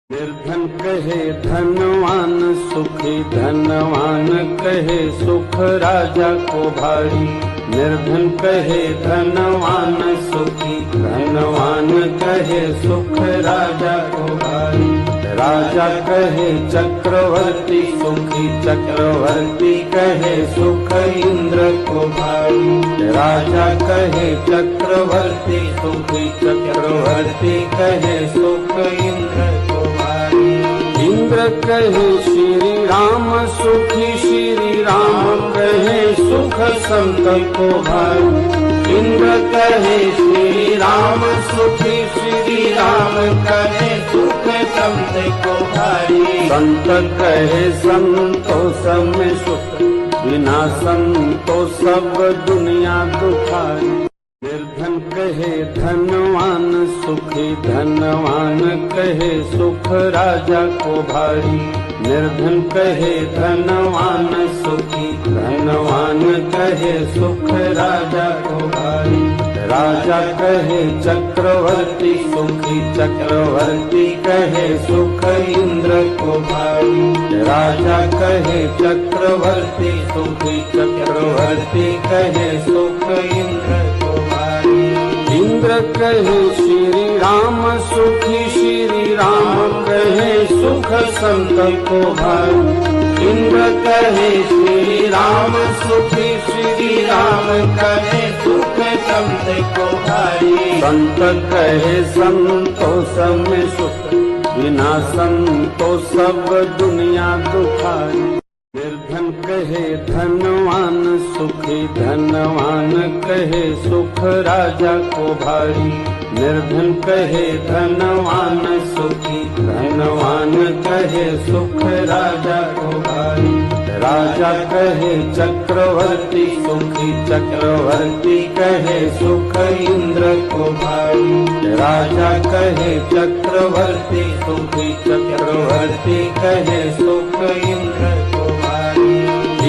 निर्धन कहे धनवान सुखी, धनवान कहे सुख राजा को भारी। निर्धन कहे धनवान सुखी, धनवान कहे सुख राजा को भारी। राजा कहे चक्रवर्ती सुखी, चक्रवर्ती कहे सुख इंद्र को भारी। राजा कहे चक्रवर्ती सुखी, चक्रवर्ती कहे सुख इंद्र को भारी। इंद्र कहे श्री राम सुखी, श्री राम कहे सुख संत को भारी। इंद्र कहे श्री राम सुखी, श्री राम कहे सुख संत को भारी। संत कहे संतोष में सुख, बिना संतोष सब दुनिया दुखारी। निर्धन कहे धनवान सुखी, धनवान कहे सुख राजा को भारी। निर्धन कहे धनवान सुखी, धनवान कहे सुख राजा को भारी। राजा कहे चक्रवर्ती सुखी, चक्रवर्ती कहे सुख इंद्र को भारी। राजा कहे चक्रवर्ती सुखी, चक्रवर्ती कहे सुख इंद्र को भारी। इंद्र कहे श्री राम सुखी, श्री राम कहे सुख संत को भारी। इंद्र कहे श्री राम सुखी, श्री राम कहे सुख संत को भारी। संत कहे संतोष में सुख, बिना संतोष सब दुनिया दुखारी। निर्धन कहे धनवान सुखी, धनवान कहे सुख राजा को भारी। निर्धन कहे धनवान सुखी, धनवान कहे सुख राजा को भारी। राजा कहे चक्रवर्ती सुखी, चक्रवर्ती कहे सुख इंद्र को भारी। राजा कहे चक्रवर्ती सुखी, चक्रवर्ती कहे सुख इंद्र को भारी।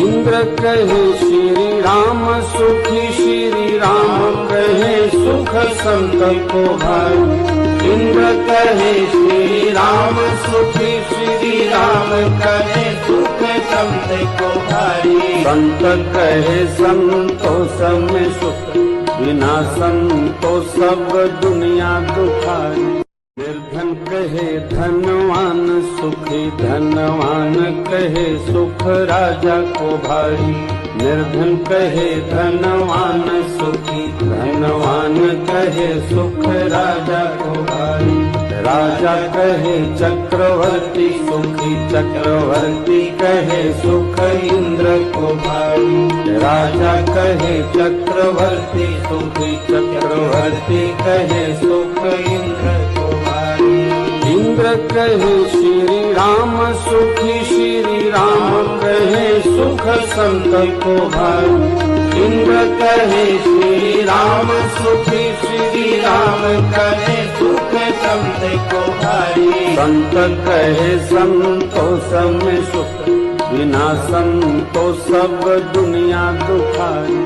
इंद्र कहे श्री राम सुखी, श्री राम कहे सुख संत को भारी। इंद्र कहे श्री राम सुखी, श्री राम कहे सुख संत को भारी। संत कहे संतोष में सुख, बिना संतोष सब दुनिया दुखारी। निर्धन कहे धनवान सुखी, धनवान कहे सुख राजा को भारी। निर्धन कहे धनवान सुखी, धनवान कहे सुख राजा को भारी। राजा कहे चक्रवर्ती सुखी, चक्रवर्ती कहे सुख इंद्र को भारी। राजा कहे चक्रवर्ती सुखी, चक्रवर्ती कहे सुख इंद्र को भारी। इंद्र कहे श्री राम सुखी, श्री राम कहे सुख संत को भारी। इंद्र कहे श्री राम सुखी, श्री राम कहे सुख संत को भारी। संत कहे संतोष में सुख, बिना संतोष सब दुनिया दुखारी।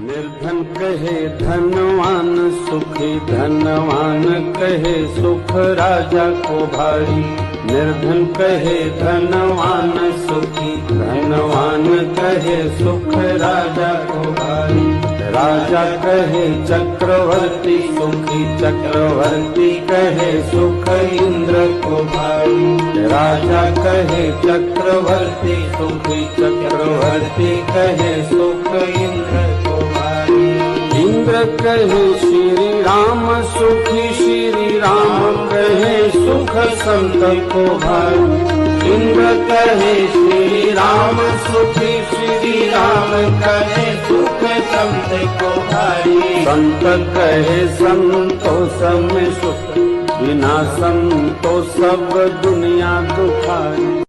निर्धन कहे धनवान सुखी, धनवान कहे सुख राजा को भारी। निर्धन कहे धनवान सुखी, धनवान कहे सुख राजा को भारी। राजा कहे चक्रवर्ती सुखी, चक्रवर्ती कहे सुख इंद्र को भारी। राजा कहे चक्रवर्ती सुखी, चक्रवर्ती कहे सुख इंद्र को भारी। इंद्र कहे श्री राम सुखी, श्री राम कहे सुख संत को भारी। इंद्र कहे श्री राम सुखी, श्री राम कहे सुख संत को भारी। संत कहे संतोष में सुख, बिना संतोष सब दुनिया दुखारी।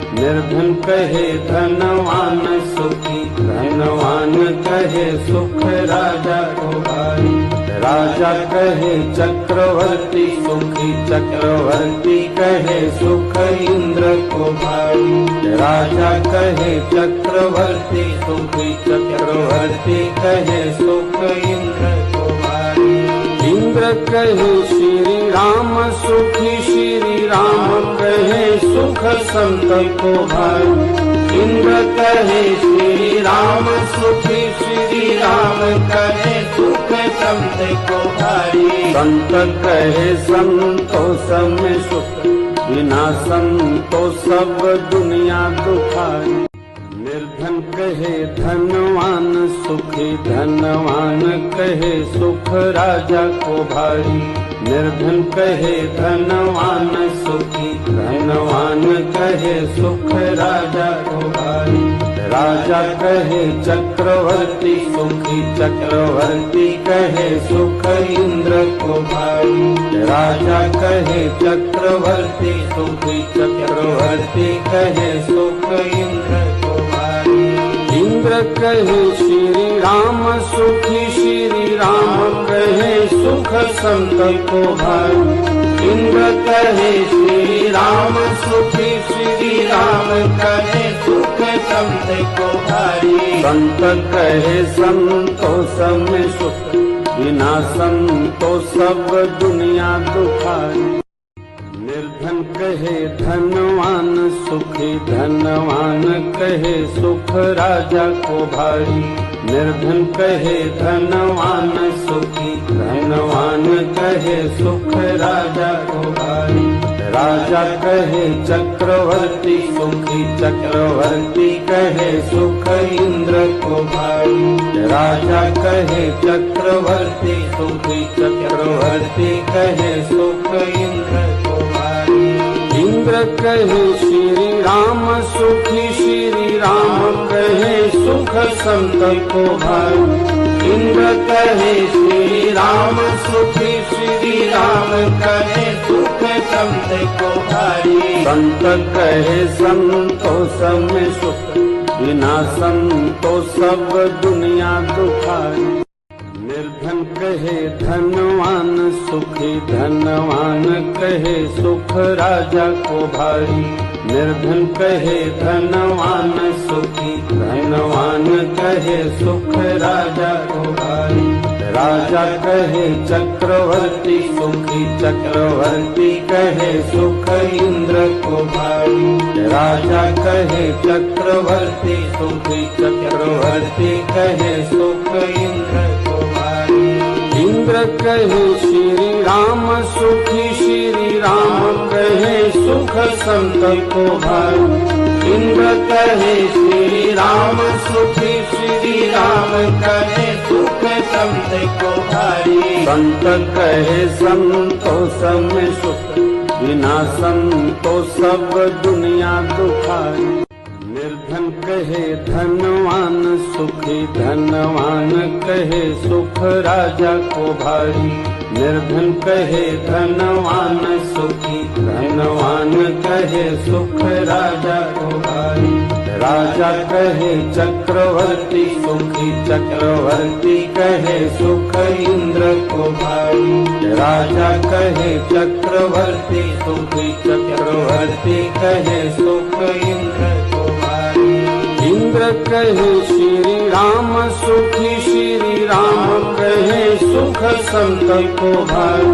निर्धन कहे धनवान सुखी, धनवान कहे सुख राजा को भारी। राजा कहे चक्रवर्ती सुखी, चक्रवर्ती कहे सुख इंद्र को भारी। राजा कहे चक्रवर्ती सुखी, चक्रवर्ती कहे सुख इंद्र को भारी। इंद्र कहे श्री राम सुखी, श्री राम सुख संत को भाई। इंद्र कहे श्री राम सुखी, श्री राम कहे सुख संत को भाई। संत कहे संतोष में सुख, बिना संतोष सब दुनिया दुखाई। निर्धन कहे धनवान सुखी, धनवान कहे सुख राजा को भारी। निर्धन कहे धनवान सुखी, धनवान कहे सुख राजा को भारी। राजा कहे चक्रवर्ती सुखी, चक्रवर्ती कहे सुख इंद्र को भारी। राजा कहे चक्रवर्ती सुखी, चक्रवर्ती कहे सुख इंद्र को भारी। इंद्र कहे श्री राम सुखी, श्री राम कहे सुख संत को भाई। इंद्र कहे श्री राम सुखी, श्री राम कहे सुख संत को भारी। संत कहे संतोष में सुख, बिना संतोष सब दुनिया दुखाई। निर्धन कहे धनवान सुखी, धनवान कहे सुख राजा को भारी। निर्धन कहे धनवान सुखी, धनवान कहे सुख राजा को भारी। राजा कहे चक्रवर्ती सुखी, चक्रवर्ती कहे सुख इंद्र को भाई। राजा कहे चक्रवर्ती सुखी, चक्रवर्ती कहे सुख इंद्र को भाई। इंद्र कहे श्री राम सुखी, श्री राम कहे सुख संत को भाई। इंद्र कहे श्री राम सुखी, श्री राम कहे सुख संत को भारी। संत कहे संतोष में सुख, बिना संतोष सब दुनिया दुखाई। निर्धन कहे धनवान सुखी, धनवान कहे सुख राजा को भारी। निर्धन कहे धनवान सुखी, धनवान कहे सुख राजा को भारी। राजा कहे चक्रवर्ती सुखी, चक्रवर्ती कहे सुख इंद्र को भाई। राजा कहे चक्रवर्ती सुखी, चक्रवर्ती कहे सुख इंद्र को भाई। इंद्र कहे श्री राम सुखी, श्री राम कहे सुख संत को भाई। इंद्र कहे श्री राम सुखी, श्री राम कहे सुख संत को भारी। संत कहे संतोष में सुख, बिना संतोष सब दुनिया दुखाई। निर्धन कहे धनवान सुखी, धनवान कहे सुख राजा को भारी। निर्धन कहे धनवान सुखी, धनवान कहे सुख राजा को भारी। राजा कहे चक्रवर्ती सुखी, चक्रवर्ती कहे सुख इंद्र को भाई। राजा कहे चक्रवर्ती सुखी, चक्रवर्ती कहे सुख इंद्र को भाई। इंद्र कहे श्री राम सुखी, श्री राम कहे सुख संत को भाई।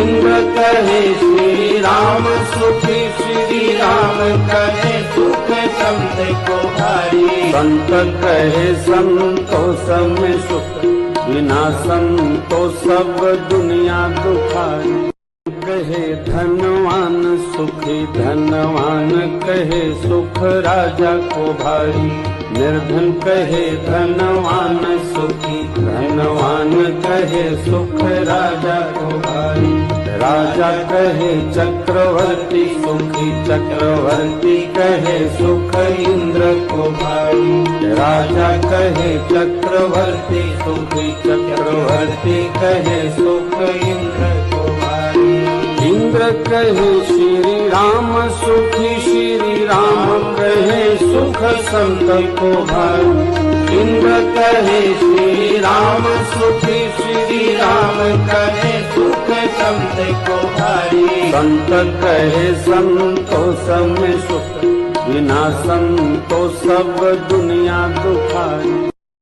इंद्र कहे श्री राम सुखी, श्री राम कहे सुख संत को भारी। संत कहे संतोष में सुख, बिना संतोष सब दुनिया दुखाई। कहे धनवान सुखी, धनवान कहे सुख राजा को भारी। निर्धन कहे धनवान सुखी, धनवान कहे सुख राजा को भारी। राजा कहे चक्रवर्ती सुखी, चक्रवर्ती कहे सुख इंद्र को भाई। राजा कहे चक्रवर्ती सुखी, चक्रवर्ती कहे सुख इंद्र को भाई। इंद्र कहे श्री राम सुखी, श्री राम कहे सुख संत को भाई। इंद्र कहे श्री राम सुखी, श्री राम कहे सुख संत को भारी। संत कहे संतोष में सुख, बिना संतोष सब दुनिया दुखाई।